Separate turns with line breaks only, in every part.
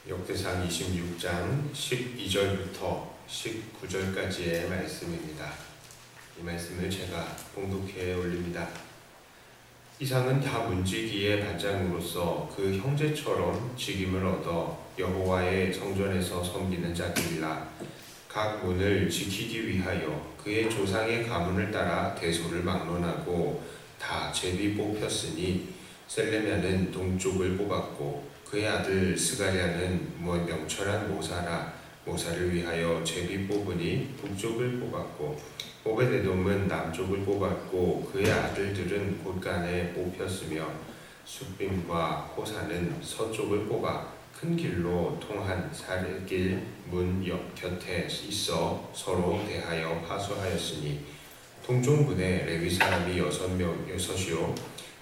역대상 26장 12절부터 19절까지의 말씀입니다. 이 말씀을 제가 봉독해 올립니다. 이상은 다 문지기의 반장으로서 그 형제처럼 직임을 얻어 여호와의 성전에서 섬기는 자들이라. 각 문을 지키기 위하여 그의 조상의 가문을 따라 대소를 막론하고 다 제비 뽑혔으니 셀레미야는 동쪽을 뽑았고 그의 아들 스가랴는 명철한 모사라. 모사를 위하여 제비 뽑으니 북쪽을 뽑았고 오베데돔은 남쪽을 뽑았고 그의 아들들은 곳간에 뽑혔으며 숫빔과 호사는 서쪽을 뽑아 큰 길로 통한 사르길 문 옆 곁에 있어 서로 대하여 파수하였으니 동쪽문에 레위 사람이 6이요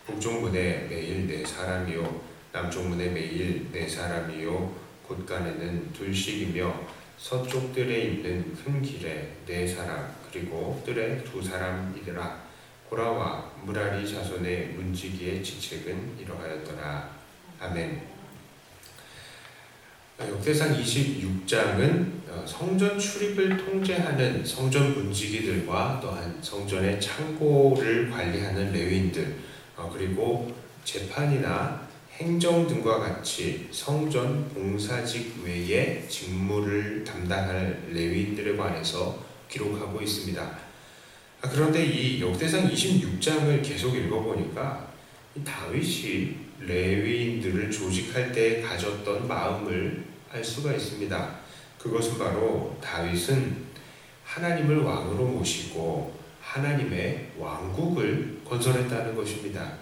북쪽문에 매일 4사람이요 남쪽문에 매일 4사람이요 곳간에는 2씩이며 서쪽 뜰에 있는 큰 길에 4사람 그리고 뜰에 2사람이더라. 고라와 무라리 자손의 문지기의 직책은 이러하였더라. 아멘. 역대상 26장은 성전 출입을 통제하는 성전 문지기들과 또한 성전의 창고를 관리하는 레위인들 그리고 재판이나 행정 등과 같이 성전 봉사직 외에 직무를 담당할 레위인들에 관해서 기록하고 있습니다. 그런데 이 역대상 26장을 계속 읽어보니까 다윗이 레위인들을 조직할 때 가졌던 마음을 알 수가 있습니다. 그것은 바로 다윗은 하나님을 왕으로 모시고 하나님의 왕국을 건설했다는 것입니다.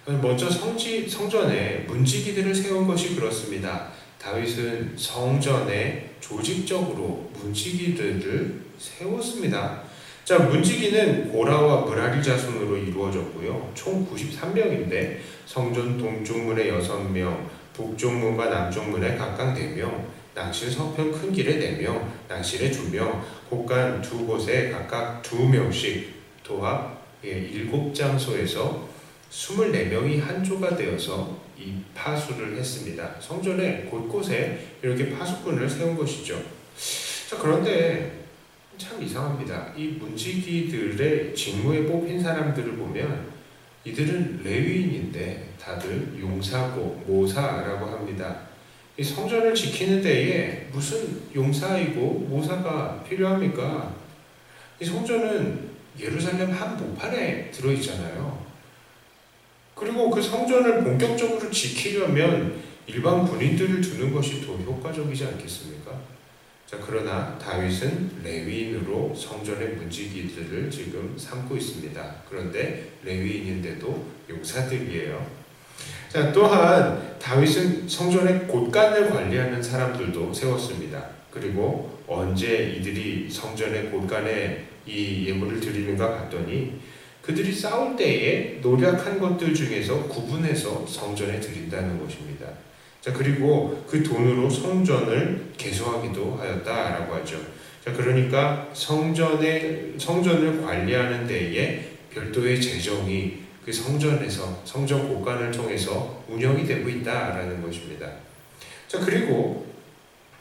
먼저 성전에 문지기들을 세운 것이 그렇습니다. 다윗은 성전에 조직적으로 문지기들을 세웠습니다. 자, 문지기는 고라와 무라리 자손으로 이루어졌고요. 총 93명인데 성전 동쪽문에 6명, 북쪽문과 남쪽문에 각각 4명, 낭실 서편 큰 길에 4명, 낭실에 2명, 곳간 2곳에 각각 2명씩 도합 7장소에서 24명이 한조가 되어서 이 파수를 했습니다. 성전에 곳곳에 이렇게 파수꾼을 세운 것이죠. 자, 그런데 참 이상합니다. 이 문지기들의 직무에 뽑힌 사람들을 보면 이들은 레위인인데 다들 용사고 모사라고 합니다. 이 성전을 지키는 데에 무슨 용사이고 모사가 필요합니까? 이 성전은 예루살렘 한복판에 들어있잖아요. 그리고 그 성전을 본격적으로 지키려면 일반 군인들을 두는 것이 더 효과적이지 않겠습니까? 자, 그러나 다윗은 레위인으로 성전의 문지기들을 지금 삼고 있습니다. 그런데 레위인인데도 용사들이에요. 자, 또한 다윗은 성전의 곳간을 관리하는 사람들도 세웠습니다. 그리고 언제 이들이 성전의 곳간에 이 예물을 드리는가 봤더니 그들이 싸울 때에 노력한 것들 중에서 구분해서 성전에 드린다는 것입니다. 자, 그리고 그 돈으로 성전을 개소하기도 하였다라고 하죠. 자, 그러니까 성전을 관리하는 데에 별도의 재정이 그 성전에서 성전 곳간을 통해서 운영이 되고 있다라는 것입니다. 자, 그리고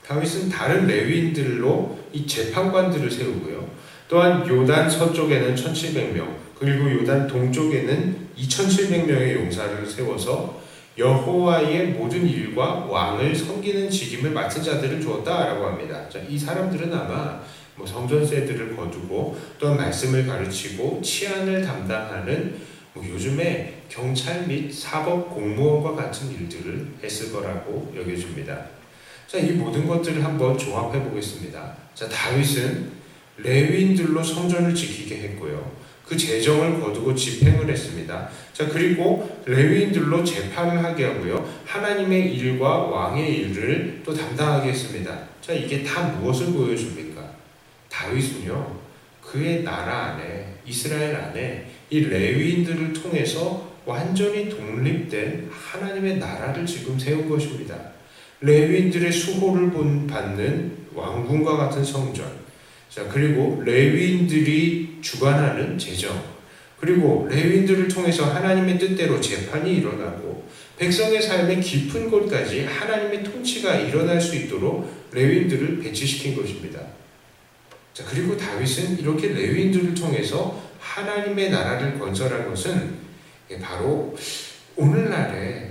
다윗은 다른 레위인들로 이 재판관들을 세우고요. 또한 요단 서쪽에는 1700명 그리고 요단 동쪽에는 2700명의 용사를 세워서 여호와의 모든 일과 왕을 섬기는 직임을 맡은 자들을 주었다라고 합니다. 자, 이 사람들은 아마 성전세들을 거두고 또한 말씀을 가르치고 치안을 담당하는 요즘에 경찰 및 사법 공무원과 같은 일들을 했을 거라고 여겨집니다. 자, 이 모든 것들을 한번 조합해 보겠습니다. 자, 다윗은 레위인들로 성전을 지키게 했고요. 그 재정을 거두고 집행을 했습니다. 자, 그리고 레위인들로 재판을 하게 하고요. 하나님의 일과 왕의 일을 또 담당하게 했습니다. 자, 이게 다 무엇을 보여줍니까? 다윗은요, 그의 나라 안에, 이스라엘 안에 이 레위인들을 통해서 완전히 독립된 하나님의 나라를 지금 세운 것입니다. 레위인들의 수호를 받는 왕궁과 같은 성전, 자, 그리고 레위인들이 주관하는 재정, 그리고 레위인들을 통해서 하나님의 뜻대로 재판이 일어나고 백성의 삶의 깊은 곳까지 하나님의 통치가 일어날 수 있도록 레위인들을 배치시킨 것입니다. 자, 그리고 다윗은 이렇게 레위인들을 통해서 하나님의 나라를 건설한 것은 바로 오늘날에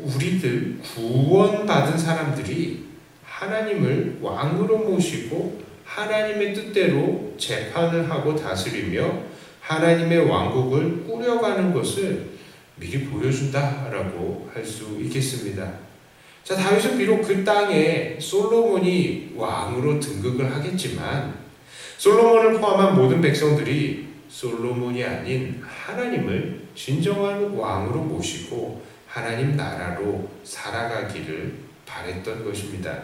우리들 구원받은 사람들이 하나님을 왕으로 모시고 하나님의 뜻대로 재판을 하고 다스리며 하나님의 왕국을 꾸려가는 것을 미리 보여준다라고 할 수 있겠습니다. 자, 다윗은 비록 그 땅에 솔로몬이 왕으로 등극을 하겠지만 솔로몬을 포함한 모든 백성들이 솔로몬이 아닌 하나님을 진정한 왕으로 모시고 하나님 나라로 살아가기를 바랬던 것입니다.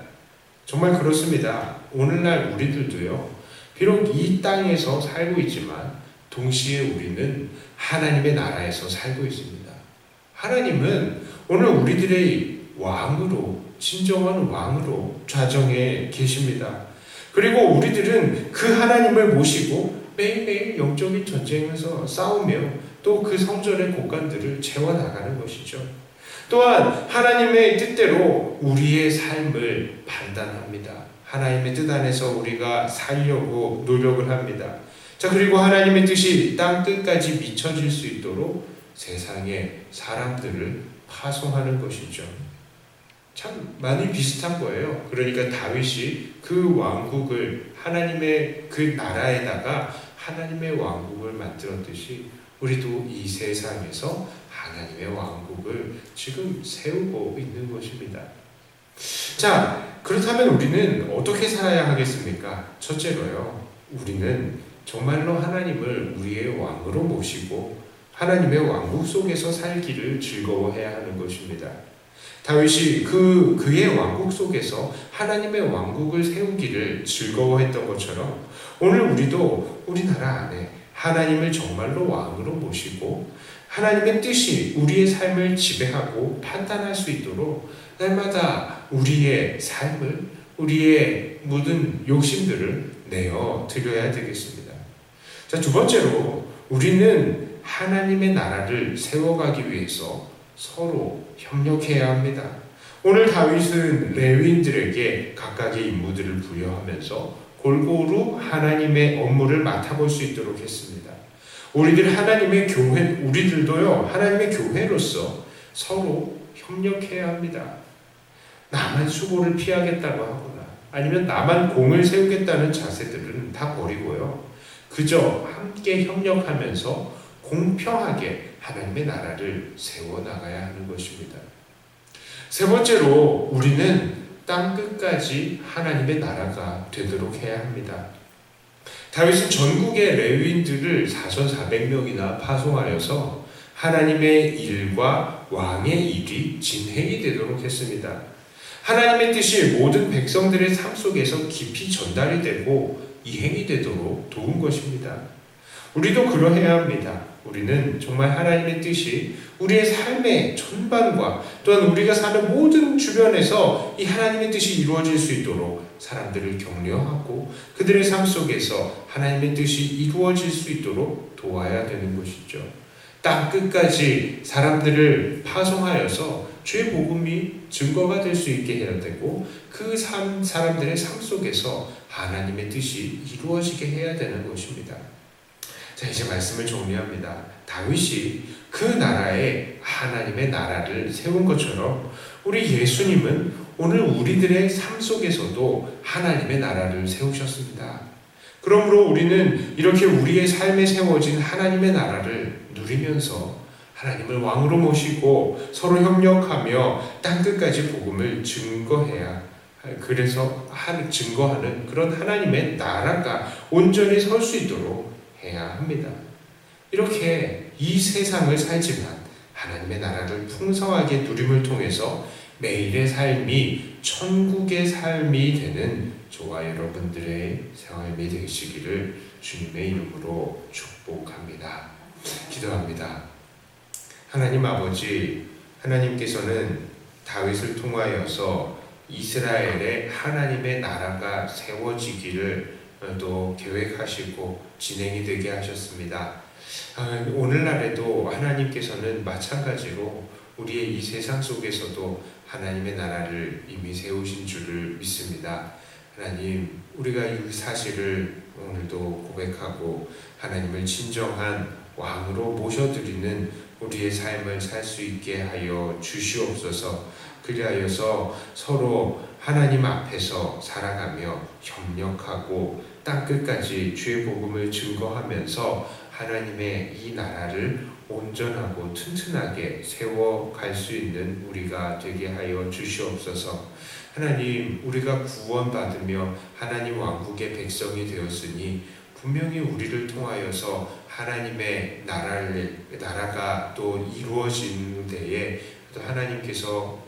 정말 그렇습니다. 오늘날 우리들도요, 비록 이 땅에서 살고 있지만 동시에 우리는 하나님의 나라에서 살고 있습니다. 하나님은 오늘 우리들의 왕으로, 진정한 왕으로 좌정해 계십니다. 그리고 우리들은 그 하나님을 모시고 매일매일 영적인 전쟁에서 싸우며 또 그 성전의 곳간들을 채워나가는 것이죠. 또한 하나님의 뜻대로 우리의 삶을 판단합니다. 하나님의 뜻 안에서 우리가 살려고 노력을 합니다. 자, 그리고 하나님의 뜻이 땅 끝까지 미쳐질 수 있도록 세상에 사람들을 파송하는 것이죠. 참 많이 비슷한 거예요. 그러니까 다윗이 그 왕국을 하나님의 그 나라에다가 하나님의 왕국을 만들었듯이 우리도 이 세상에서 하나님의 왕국을 지금 세우고 있는 것입니다. 자, 그렇다면 우리는 어떻게 살아야 하겠습니까? 첫째로요, 우리는 정말로 하나님을 우리의 왕으로 모시고 하나님의 왕국 속에서 살기를 즐거워해야 하는 것입니다. 다윗이 그의 왕국 속에서 하나님의 왕국을 세우기를 즐거워했던 것처럼 오늘 우리도 우리나라 안에 하나님을 정말로 왕으로 모시고 하나님의 뜻이 우리의 삶을 지배하고 판단할 수 있도록 날마다 우리의 삶을, 우리의 모든 욕심들을 내어 드려야 되겠습니다. 자, 두 번째로 우리는 하나님의 나라를 세워가기 위해서 서로 협력해야 합니다. 오늘 다윗은 레위인들에게 각각의 임무들을 부여하면서 골고루 하나님의 업무를 맡아볼 수 있도록 했습니다. 우리들도요, 하나님의 교회로서 서로 협력해야 합니다. 나만 수고를 피하겠다고 하거나 아니면 나만 공을 세우겠다는 자세들은 다 버리고요, 그저 함께 협력하면서 공평하게 하나님의 나라를 세워나가야 하는 것입니다. 세 번째로 우리는 땅 끝까지 하나님의 나라가 되도록 해야 합니다. 다윗은 전국의 레위인들을 4,400명이나 파송하여서 하나님의 일과 왕의 일이 진행이 되도록 했습니다. 하나님의 뜻이 모든 백성들의 삶 속에서 깊이 전달이 되고 이행이 되도록 도운 것입니다. 우리도 그러해야 합니다. 우리는 정말 하나님의 뜻이 우리의 삶의 전반과 또한 우리가 사는 모든 주변에서 이 하나님의 뜻이 이루어질 수 있도록 사람들을 격려하고 그들의 삶 속에서 하나님의 뜻이 이루어질 수 있도록 도와야 되는 것이죠. 땅 끝까지 사람들을 파송하여서 주의 복음이 증거가 될 수 있게 해야 되고 그 사람들의 삶 속에서 하나님의 뜻이 이루어지게 해야 되는 것입니다. 자, 이제 말씀을 정리합니다. 다윗이 그 나라에 하나님의 나라를 세운 것처럼 우리 예수님은 오늘 우리들의 삶 속에서도 하나님의 나라를 세우셨습니다. 그러므로 우리는 이렇게 우리의 삶에 세워진 하나님의 나라를 누리면서 하나님을 왕으로 모시고 서로 협력하며 땅끝까지 복음을 증거해야, 그래서 증거하는 그런 하나님의 나라가 온전히 설 수 있도록 해야 합니다. 이렇게 이 세상을 살지만 하나님의 나라를 풍성하게 누림을 통해서 매일의 삶이 천국의 삶이 되는 저와 여러분들의 삶이 되시기를 주님의 이름으로 축복합니다. 기도합니다. 하나님 아버지, 하나님께서는 다윗을 통하여서 이스라엘의 하나님의 나라가 세워지기를 또 계획하시고 진행이 되게 하셨습니다. 오늘날에도 하나님께서는 마찬가지로 우리의 이 세상 속에서도 하나님의 나라를 이미 세우신 줄을 믿습니다. 하나님, 우리가 이 사실을 오늘도 고백하고 하나님을 진정한 왕으로 모셔드리는 우리의 삶을 살 수 있게 하여 주시옵소서. 그리하여서 서로 하나님 앞에서 살아가며 협력하고 땅끝까지 주의 복음을 증거하면서 하나님의 이 나라를 온전하고 튼튼하게 세워갈 수 있는 우리가 되게 하여 주시옵소서. 하나님, 우리가 구원받으며 하나님 왕국의 백성이 되었으니 분명히 우리를 통하여서 하나님의 나라가 또 이루어진 데에 또 하나님께서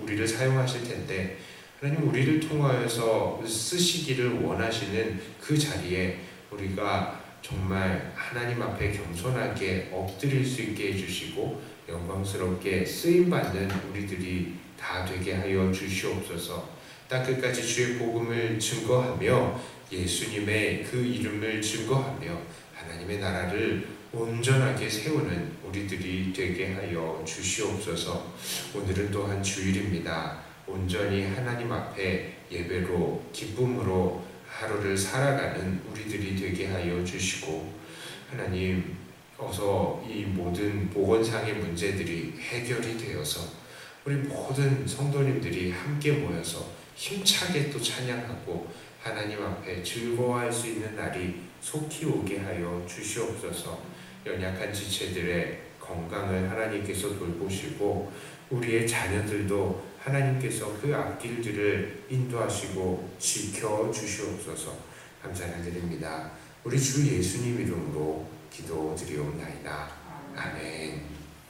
우리를 사용하실 텐데, 하나님 우리를 통하여서 쓰시기를 원하시는 그 자리에 우리가 정말 하나님 앞에 겸손하게 엎드릴 수 있게 해주시고 영광스럽게 쓰임받는 우리들이 다 되게 하여 주시옵소서. 땅끝까지 주의 복음을 증거하며 예수님의 그 이름을 증거하며 하나님의 나라를 온전하게 세우는 우리들이 되게 하여 주시옵소서. 오늘은 또한 주일입니다. 온전히 하나님 앞에 예배로 기쁨으로 하루를 살아가는 우리들이 되게 하여 주시고, 하나님 어서 이 모든 보건상의 문제들이 해결이 되어서 우리 모든 성도님들이 함께 모여서 힘차게 또 찬양하고 하나님 앞에 즐거워할 수 있는 날이 속히 오게 하여 주시옵소서. 연약한 지체들의 건강을 하나님께서 돌보시고 우리의 자녀들도 하나님께서 그 앞길들을 인도하시고 지켜주시옵소서. 감사를 드립니다. 우리 주 예수님 이름으로 기도드리옵나이다. 아멘.